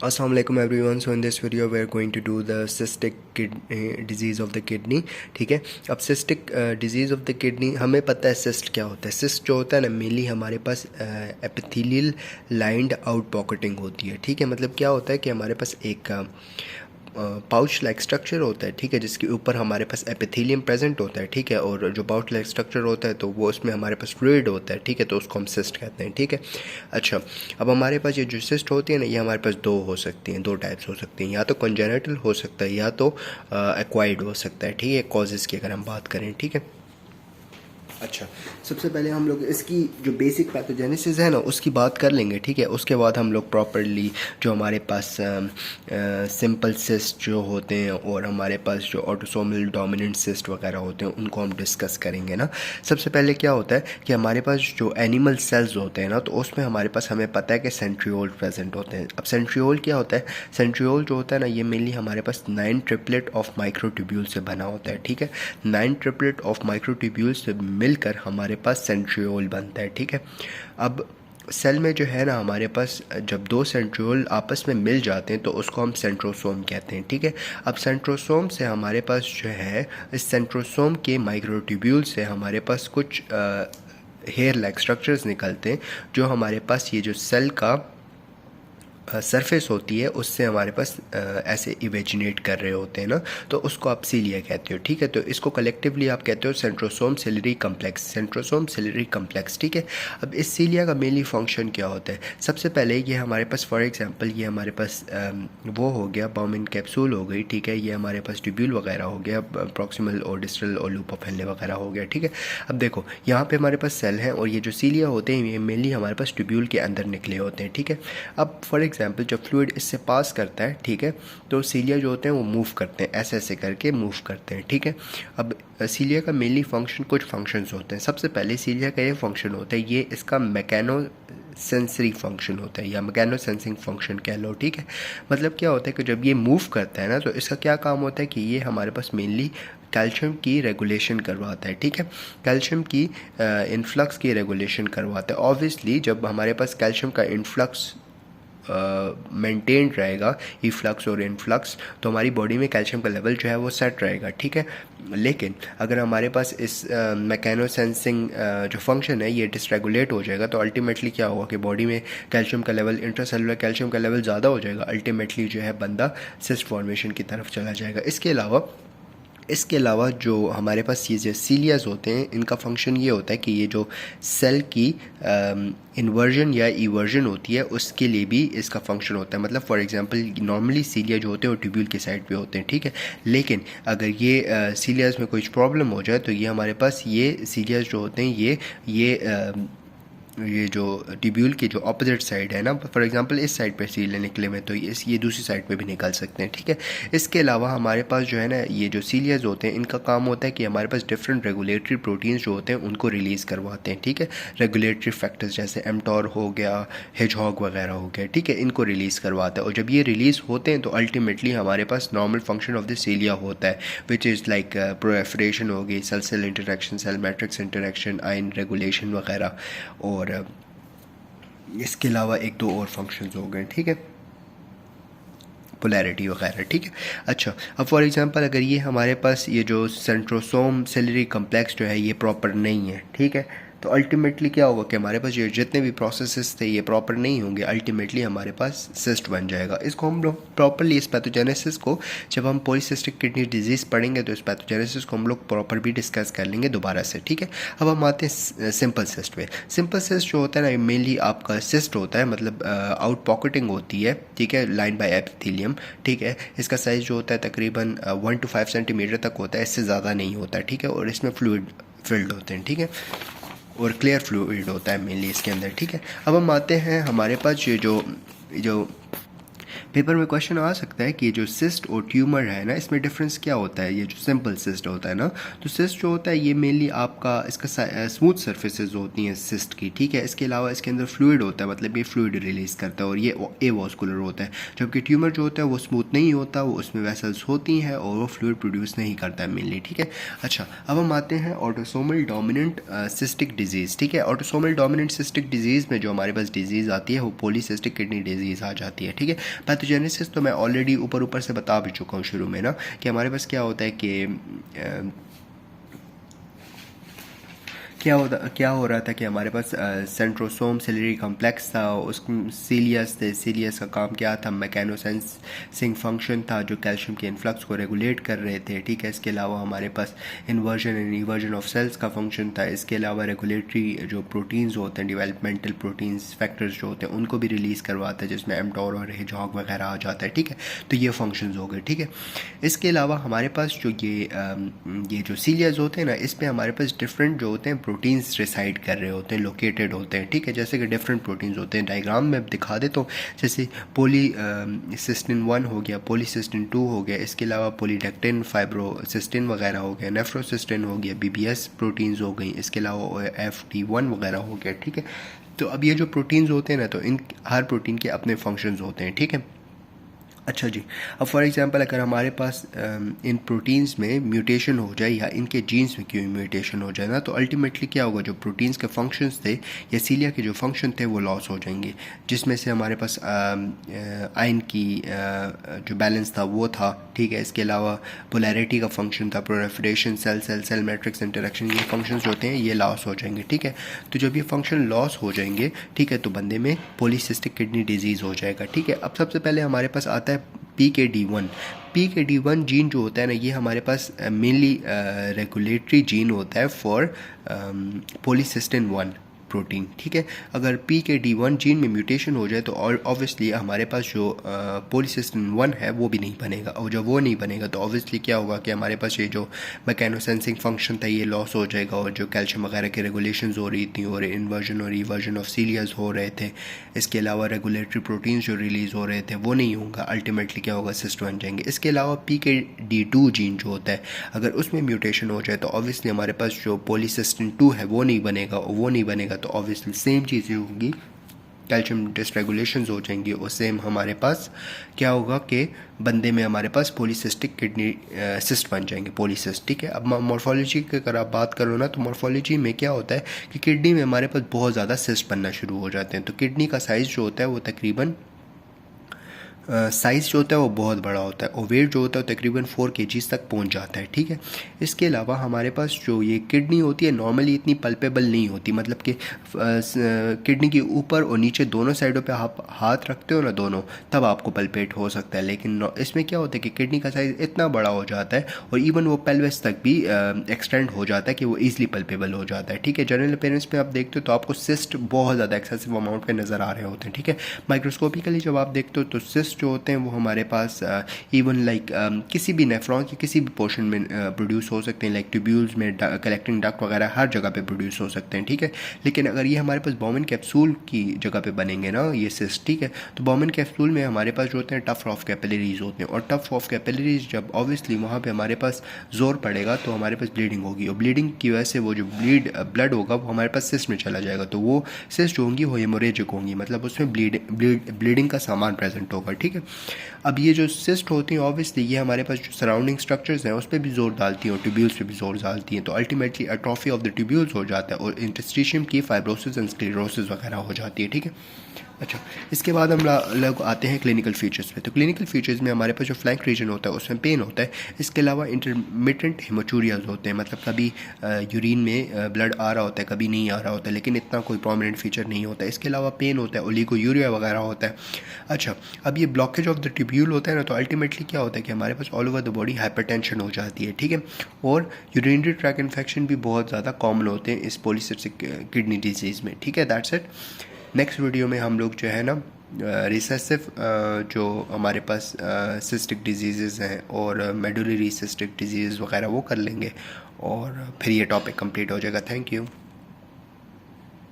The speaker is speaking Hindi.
Assalamualaikum everyone. So in this video we are going to do the cystic disease of the kidney. ठीक है, अब cystic disease of the kidney हमें पता है cyst क्या होता है. cyst जो होता है ना, मेनली हमारे पास epithelial lined out pocketing होती है. ठीक है, मतलब क्या होता है कि हमारे पास एक पाउच लाइक स्ट्रक्चर होता है. ठीक है, जिसके ऊपर हमारे पास एपिथेलियम प्रेजेंट होता है. ठीक है, और जो पाउच लाइक स्ट्रक्चर होता है तो वो उसमें हमारे पास फ्लूइड होता है. ठीक है, तो उसको हम सिस्ट कहते हैं. ठीक है, अच्छा, अब हमारे पास ये जो सिस्ट होती है ना, ये हमारे पास दो हो सकती हैं, दो टाइप्स हो सकती हैं. या तो कंजेनिटल हो सकता है या तो एक्वायर्ड हो सकता है. ठीक है, कॉजेज़ की अगर हम बात करें. ठीक है, अच्छा, सबसे पहले हम लोग इसकी जो बेसिक पैथोजेनेसिस है ना उसकी बात कर लेंगे. ठीक है, उसके बाद हम लोग प्रॉपरली जो हमारे पास सिंपल सिस्ट जो होते हैं और हमारे पास जो ऑटोसोमल डोमिनेंट सिस्ट वगैरह होते हैं उनको हम डिस्कस करेंगे ना. सबसे पहले क्या होता है कि हमारे पास जो एनिमल सेल्स होते हैं ना, तो उसमें हमारे पास हमें पता है कि सेंट्रियोल प्रेजेंट होते हैं. अब सेंट्रियोल क्या होता है? सेंट्रियोल जो होता है ना, ये मेनली हमारे पास 9 ट्रिपलेट ऑफ माइक्रोट्यूब्यूल से बना होता है. ठीक है, 9 ट्रिपलेट ऑफ माइक्रोट्यूब्यूल से मिलकर हमारे पास सेंट्रियोल बनता है. ठीक है, अब सेल में जो है ना हमारे पास जब दो सेंट्रियोल आपस में मिल जाते हैं तो उसको हम सेंट्रोसोम कहते हैं. ठीक है, अब सेंट्रोसोम से हमारे पास जो है, इस सेंट्रोसोम के माइक्रोट्यूब्यूल से हमारे पास कुछ हेयर लाइक स्ट्रक्चर्स निकलते हैं जो हमारे पास ये जो सेल का सरफेस होती है उससे हमारे पास ऐसे इवेजिनेट कर रहे होते हैं ना, तो उसको आप सीलिया कहते हो. ठीक है, तो इसको कलेक्टिवली आप कहते हो centrosome ciliary complex, centrosome ciliary complex. ठीक है, अब इस सीलिया का मेनली फंक्शन क्या होता है? सबसे पहले ये हमारे पास फॉर एग्जांपल ये हमारे पास वो हो गया बाउमिन कैप्सूल हो गई. ठीक है, ये हमारे पास ट्यूब्यूल वगैरह हो गया, प्रॉक्सिमल और डिस्टल और लूप ऑफ हेनले वगैरह हो गया. ठीक है, अब देखो यहाँ पे हमारे पास सेल हैं और ये जो सीलिया होते हैं ये मेनली हमारे पास ट्यूब्यूल के अंदर निकले होते हैं. ठीक है, अब फॉर एग्जाम्पल जब फ्लूइड इससे पास करता है, ठीक है, तो सीलिया जो होते हैं वो मूव करते हैं, ऐसे ऐसे करके मूव करते हैं. ठीक है, अब सीलिया का मेनली फंक्शन, कुछ फंक्शंस होते हैं. सबसे पहले सीलिया का ये फंक्शन होता है, ये इसका मैकेनो सेंसरी फंक्शन होता है या मैकेनो सेंसिंग फंक्शन कह लो. ठीक है, मतलब क्या होता है कि जब ये मूव करता है ना तो इसका क्या काम होता है कि ये हमारे पास मेनली कैल्शियम की रेगुलेशन करवाता है. ठीक है, कैल्शियम की इन्फ्लक्स की रेगुलेशन करवाता है. ऑब्वियसली जब हमारे पास कैल्शियम का इन्फ्लक्स मेंटेन्ड रहेगा, इफ्लक्स और इनफ्लक्स, तो हमारी बॉडी में कैल्शियम का लेवल जो है वो सेट रहेगा. ठीक है, लेकिन अगर हमारे पास इस मैकेनो सेंसिंग जो फंक्शन है ये डिसरेगुलेट हो जाएगा तो अल्टीमेटली क्या होगा कि बॉडी में कैल्शियम का लेवल, इंट्रासेलुलर कैल्शियम का लेवल ज़्यादा हो जाएगा. अल्टीमेटली जो है बंदा सिस्ट फॉर्मेशन की तरफ चला जाएगा. इसके अलावा जो हमारे पास ये जो सीलियाज होते हैं इनका फंक्शन ये होता है कि ये जो सेल की इन्वर्जन या इवर्जन होती है उसके लिए भी इसका फंक्शन होता है. मतलब फॉर एग्जांपल नॉर्मली सीलिया जो होते हैं वो ट्यूब्यूल के साइड पे होते हैं. ठीक है, लेकिन अगर ये सीलियाज में कुछ प्रॉब्लम हो जाए तो ये हमारे पास ये सीलियाज जो होते हैं ये जो ट्यूब्यूल की जो ऑपोजिट साइड है ना, फॉर एग्जांपल इस साइड पे सीलिया निकले में तो ये दूसरी साइड पे भी निकल सकते हैं. ठीक है, इसके अलावा हमारे पास जो है ना ये जो सीलियाज होते हैं इनका काम होता है कि हमारे पास डिफरेंट रेगुलेटरी प्रोटीन्स जो होते हैं उनको रिलीज़ करवाते हैं. ठीक है, रेगुलेटरी फैक्टर्स जैसे एमटॉर हो गया, हेजहॉग वगैरह हो गया. ठीक है, इनको रिलीज़ करवाता है और जब ये रिलीज़ होते हैं तो अल्टीमेटली हमारे पास normal function of the cilia होता है विच इज़ लाइक प्रोएफरेशन हो गई, cell cell interaction, cell matrix interaction, ion regulation वगैरह, और इसके अलावा एक दो और फंक्शंस हो गए. ठीक है, पोलैरिटी वगैरह. ठीक है, अच्छा, अब फॉर एग्जांपल अगर ये हमारे पास ये जो सेंट्रोसोम सिलरी कम्प्लेक्स जो है ये प्रॉपर नहीं है, ठीक है, तो अल्टीमेटली क्या होगा कि हमारे पास ये जितने भी प्रोसेसेस थे ये प्रॉपर नहीं होंगे. अल्टीमेटली हमारे पास सिस्ट बन जाएगा. इसको हम लोग प्रॉपरली इस पैथोजेनेसिस को जब हम पॉलीसिस्टिक किडनी डिजीज़ पढ़ेंगे तो इस पैथोजेनेसिस को हम लोग प्रॉपर भी डिस्कस कर लेंगे दोबारा से. ठीक है, अब हम आते हैं सिंपल सिस्ट पे. सिंपल सिस्ट जो होता है ना मेनली आपका सिस्ट होता है, मतलब आउट पॉकेटिंग होती है. ठीक है, लाइन बाय एपिथेलियम. ठीक है, इसका साइज़ जो होता है तकरीबन 1 to 5 सेंटीमीटर तक होता है, इससे ज़्यादा नहीं होता. ठीक है, और इसमें फ्लूइड फिल्ड होते हैं. ठीक है, और क्लियर फ्लूइड होता है मेनली इसके अंदर. ठीक है, अब हम आते हैं हमारे पास ये जो पेपर में क्वेश्चन आ सकता है कि जो सिस्ट और ट्यूमर है ना इसमें डिफरेंस क्या होता है. ये जो सिंपल सिस्ट होता है ना, तो सिस्ट जो होता है ये मेनली आपका इसका स्मूथ सर्फेसेज होती हैं सिस्ट की. ठीक है, इसके अलावा इसके अंदर फ्लूइड होता है, मतलब ये फ्लूइड रिलीज़ करता है और ये एवॉस्कुलर होता है. जबकि ट्यूमर जो होता है वो स्मूथ नहीं होता, वो उसमें वेसल्स होती हैं और वो फ्लूइड प्रोड्यूस नहीं करता है मेनली. ठीक है, अच्छा, अब हम आते हैं ऑटोसोमल डोमिनेंट सिस्टिक डिजीज़. ठीक है, ऑटोसोमल डोमिनेंट सिस्टिक डिजीज़ में जो हमारे पास डिजीज़ आती है वो पॉलीसिस्टिक किडनी डिजीज़ आ जाती है. ठीक है, पैथोजेनेसिस तो मैं ऑलरेडी ऊपर से बता भी चुका हूँ शुरू में ना, कि हमारे पास क्या होता है कि क्या हो रहा था कि हमारे पास सेंट्रोसोम सिलरी कॉम्प्लेक्स था, उस सीलियस थे। सीलियस का काम क्या था? मैकेनोसेंसिंग फंक्शन था जो कैल्शियम के इन्फ्लक्स को रेगुलेट कर रहे थे, ठीक है। इसके अलावा हमारे पास inversion and reversion of cells का फंक्शन था। इसके अलावा रेगुलेटरी जो प्रोटीन्स होते हैं, डेवलपमेंटल प्रोटीन्स फैक्टर्स जो होते हैं, उनको भी रिलीज़ करवाता है, जिसमें एमटोर और हेजॉग वगैरह आ जाता है, ठीक है। तो ये फंक्शंस हो गए, ठीक है। इसके अलावा हमारे पास जो ये जो सीलियस होते हैं ना, इस पर हमारे पास डिफरेंट जो होते हैं प्रोटीन्स रिसाइड कर रहे होते हैं, लोकेटेड होते हैं, ठीक है। जैसे कि डिफरेंट प्रोटीन्स होते हैं, डायग्राम में दिखा देता हूँ। जैसे पोलीसिस्टिन 1 हो गया, पोलीसिस्टिन 2 हो गया, इसके अलावा पोलीडेक्टिन, फाइब्रोसिस्टिन वगैरह हो गया, नेफ्रोसिस्टिन हो गया, BBS प्रोटीन्स हो गई, इसके अलावा FT1 वगैरह हो गया, ठीक है। तो अब ये जो प्रोटीन्स होते हैं ना, तो इन हर प्रोटीन के अपने फंक्शंस होते हैं, ठीक है। अच्छा जी, अब फॉर एग्जांपल अगर हमारे पास इन प्रोटीन्स में म्यूटेशन हो जाए या इनके जीन्स में क्यों म्यूटेशन हो जाए ना, तो अल्टीमेटली क्या होगा, जो प्रोटीन्स के फंक्शंस थे या सीलिया के जो फंक्शन थे वो लॉस हो जाएंगे, जिसमें से हमारे पास आयन की जो बैलेंस था वो था, ठीक है। इसके अलावा पोलैरिटी का फंक्शन था, proliferation, cell cell cell matrix interaction, ये फंक्शंस होते हैं, ये लॉस हो जाएंगे, ठीक है। तो जब ये फंक्शन लॉस हो जाएंगे, ठीक है, तो बंदे में पॉलीसिस्टिक किडनी डिजीज़ हो जाएगा, ठीक है। अब सबसे पहले हमारे पास आता है PKD1। PKD1 जीन जो होता है ना, ये हमारे पास मेनली रेगुलेटरी जीन होता है फॉर पोलीसिस्टिन 1 प्रोटीन, ठीक है। अगर PKD1 जीन में म्यूटेशन हो जाए तो ऑब्वियसली हमारे पास जो पोलीसिस्टिन 1 है वो भी नहीं बनेगा, और जब वो नहीं बनेगा तो ऑब्वियसली क्या होगा कि हमारे पास ये जो मैकेनोसेंसिंग फंक्शन था ये लॉस हो जाएगा, और जो कैल्शियम वगैरह के रेगुलेशंस हो रही थी और इन्वर्जन और रिवर्जन ऑफ सीलियस हो रहे थे, इसके अलावा रेगुलेटरी प्रोटीन्स जो रिलीज़ हो रहे थे वो नहीं होगा, अल्टीमेटली क्या होगा, सिस्ट बन जाएंगे। इसके अलावा PKD2 जीन जो होता है, अगर उसमें म्यूटेशन हो जाए तो ऑब्वियसली हमारे पास जो पोलीसिस्टिन 2 है वो नहीं बनेगा, और वो नहीं बनेगा तो ऑब्वियसली सेम चीज़ें होंगी, कैल्शियम डिसरेगुलेशंस हो जाएंगी, और सेम हमारे पास क्या होगा कि बंदे में हमारे पास पॉलीसिस्टिक किडनी सिस्ट बन जाएंगे, पॉलीसिस्ट, ठीक है। अब मॉर्फोलॉजी की अगर आप बात करो ना, तो मॉर्फोलॉजी में क्या होता है कि किडनी में हमारे पास बहुत ज़्यादा सिस्ट बनना शुरू हो जाते हैं। तो किडनी का साइज़ जो होता है वो तकरीबन साइज़ जो होता है वो बहुत बड़ा होता है, और वेट जो होता है वो तकरीबन 4 kg तक पहुंच जाता है, ठीक है। इसके अलावा हमारे पास जो ये किडनी होती है नॉर्मली इतनी पल्पेबल नहीं होती, मतलब कि किडनी के ऊपर और नीचे दोनों साइडों पे आप हाथ रखते हो ना दोनों, तब आपको पल्पेट हो सकता है। लेकिन इसमें क्या होता है कि किडनी का साइज़ इतना बड़ा हो जाता है और इवन वो पेल्विस तक भी एक्सटेंड हो जाता है कि वो ईजिली पल्पेबल हो जाता है, ठीक है। जनरल अपीयरेंस में आप देखते हो तो आपको सिस्ट बहुत ज़्यादा एक्सेसिव अमाउंट में नज़र आ रहे होते हैं, ठीक है। माइक्रोस्कोपिकली जब आप देखते हो तो सिस्ट जो होते हैं वो हमारे पास इवन लाइक किसी भी नेफ्रॉन के किसी भी पोर्शन में प्रोड्यूस हो सकते हैं, लाइक ट्यूब्यूल्स में, कलेक्टिंग डक्ट वगैरह हर जगह पे प्रोड्यूस हो सकते हैं, ठीक है। लेकिन अगर ये हमारे पास बॉमन कैप्सूल की जगह पे बनेंगे ना ये सिस्ट, ठीक है, तो बॉमन कैप्सूल में हमारे पास जो होते हैं टफ ऑफ कैपिलरीज होते हैं, और टफ ऑफ कैपिलरीज जब ऑब्वियसली वहाँ पर हमारे पास जोर पड़ेगा तो हमारे पास ब्लीडिंग होगी, और ब्लीडिंग की वजह से वो जो ब्लड होगा वो हमारे पास सिस्ट में चला जाएगा, तो वो सिस्ट जो होंगी वो हेमोरेजिक होंगी, मतलब उसमें ब्लीडिंग का सामान प्रेजेंट होगा, ठीक है। अब ये जो सिस्ट होती हैं ऑब्वियसली ये हमारे पास जो सराउंडिंग स्ट्रक्चर्स हैं उस पर भी जोर डालती हैं और ट्यूब्यूल्स पे भी जोर डालती हैं, तो ultimately atrophy of the tubules हो जाता है और इंटरस्टिशियम की फाइब्रोसिस एंड स्क्लेरोसिस वगैरह हो जाती है, ठीक है। अच्छा, इसके बाद हम लोग आते हैं क्लिनिकल फीचर्स पे। तो क्लिनिकल फीचर्स में हमारे पास जो फ्लैंक रीजन होता है उसमें पेन होता है, इसके अलावा इंटरमिटेंट हेमोचूरियाज होते हैं, मतलब कभी यूरिन में ब्लड आ रहा होता है कभी नहीं आ रहा होता है, लेकिन इतना कोई प्रोमिनेंट फीचर नहीं होता है। इसके अलावा पेन होता है, ओलिगोयूरिया वगैरह होता है। अच्छा, अब ये ब्लॉकेज ऑफ द ट्यूब्यूल होता है ना, तो अल्टीमेटली क्या होता है कि हमारे पास all over the body hypertension हो जाती है, ठीक है, और यूरिनरी ट्रैक इन्फेक्शन भी बहुत ज़्यादा कॉमन होते हैं इस पॉलीसिस्टिक किडनी डिजीज़ में, ठीक है। That's it. नेक्स्ट वीडियो में हम लोग जो है ना रिसेसिव जो हमारे पास सिस्टिक डिजीज़ हैं और मेडुलरी सिस्टिक डिजीज़ वगैरह वो कर लेंगे, और फिर ये टॉपिक कंप्लीट हो जाएगा। Thank you.